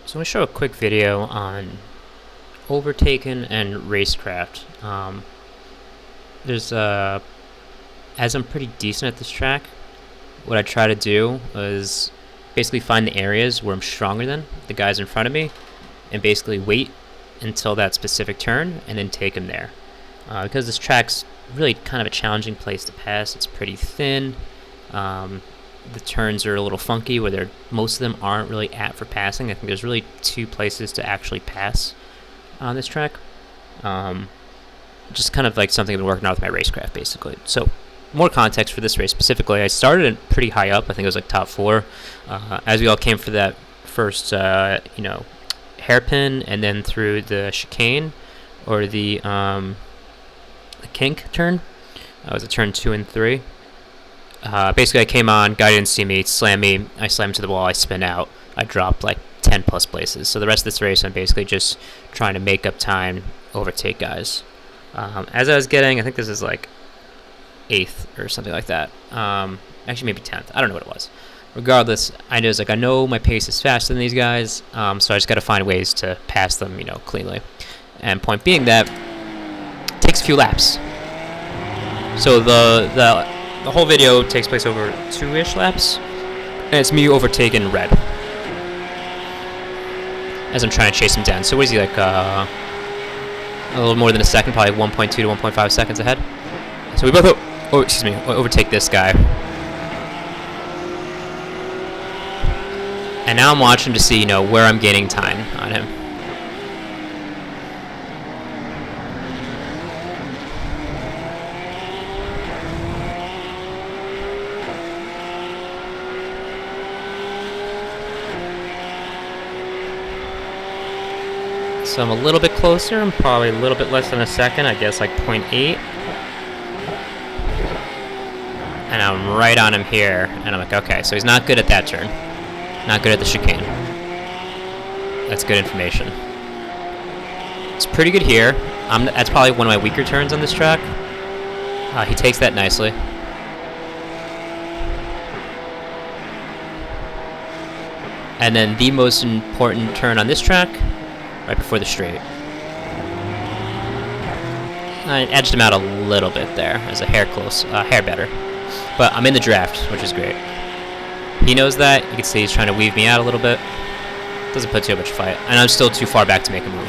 So I'm going to show a quick video on Overtaking and racecraft. As I'm pretty decent at this track, what I try to do is basically find the areas where I'm stronger than the guys in front of me, and basically wait until that specific turn and then take them there. Because this track's really kind of a challenging place to pass. It's pretty thin. The turns are a little funky where most of them aren't really apt for passing. I think there's really two places to actually pass on this track. Just kind of like something I've been working on with my racecraft, basically. So, more context for this race specifically. I started it pretty high up. I think it was like top 4. As we all came for that first, hairpin, and then through the chicane or the kink turn. That was a turn 2 and 3. Basically, I came on, guy didn't see me, slammed me, I slammed to the wall, I spin out, I dropped like 10 plus places. So the rest of this race, I'm basically just trying to make up time, overtake guys. As I was getting, I think this is like 8th or something like that. Actually, maybe 10th. I don't know what it was. Regardless, I know my pace is faster than these guys, so I just got to find ways to pass them, cleanly. And point being that it takes a few laps. So the whole video takes place over 2-ish laps, and it's me overtaking red as I'm trying to chase him down. So what is he, like a little more than a second, probably 1.2 to 1.5 seconds ahead. So we both overtake this guy. And now I'm watching to see, where I'm gaining time on him. So I'm a little bit closer. I'm probably a little bit less than a second. I guess like 0.8. And I'm right on him here. And I'm like, okay, so he's not good at that turn. Not good at the chicane. That's good information. It's pretty good here. That's probably one of my weaker turns on this track. He takes that nicely. And then the most important turn on this track, right before the straight. I edged him out a little bit there, as a hair better. But I'm in the draft, which is great. He knows that. You can see he's trying to weave me out a little bit. Doesn't put too much fight. And I'm still too far back to make a move.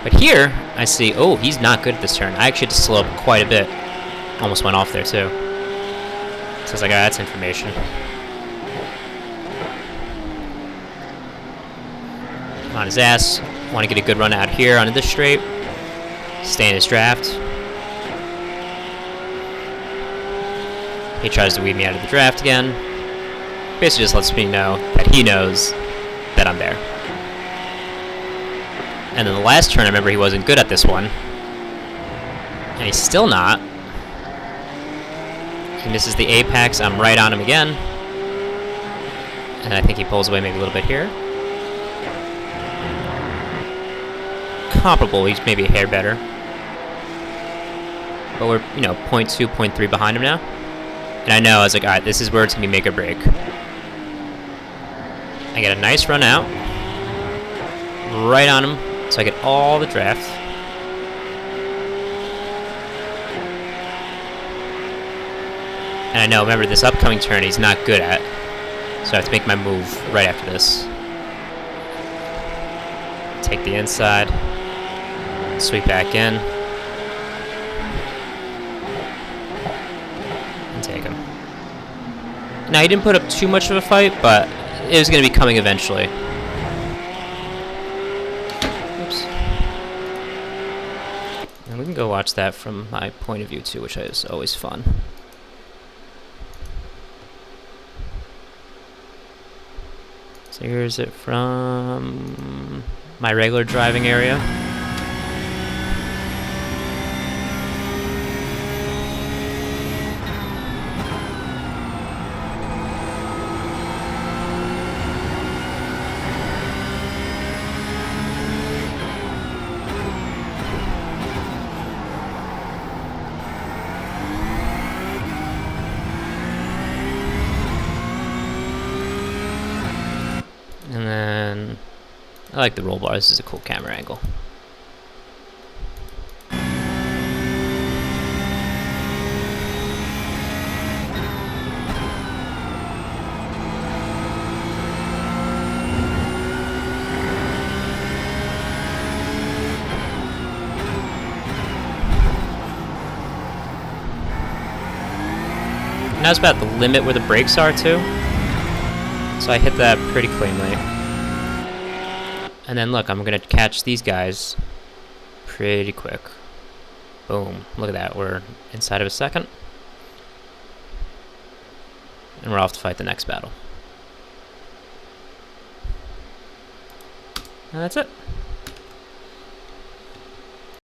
But here, I see, oh, he's not good at this turn. I actually had to slow up quite a bit. Almost went off there, too. So I was like, that's information. On his ass. Want to get a good run out here onto this straight. Stay in his draft. He tries to weave me out of the draft again. Basically just lets me know that he knows that I'm there. And then the last turn, I remember he wasn't good at this one. And he's still not. He misses the apex. I'm right on him again. And I think he pulls away maybe a little bit here. Comparable, he's maybe a hair better. But we're, 0.2, 0.3 behind him now. And I know, I was like, alright, this is where it's going to be make or break. I get a nice run out. Right on him. So I get all the draft. And I know, remember, this upcoming turn he's not good at. So I have to make my move right after this. Take the inside. Sweep back in. And take him. Now, he didn't put up too much of a fight, but it was going to be coming eventually. Oops. And we can go watch that from my point of view, too, which is always fun. So here's it from my regular driving area. And then I like the roll bar. This is a cool camera angle. And that was about the limit where the brakes are too. So I hit that pretty cleanly. And then look, I'm gonna catch these guys pretty quick. Boom. Look at that. We're inside of a second. And we're off to fight the next battle. And that's it.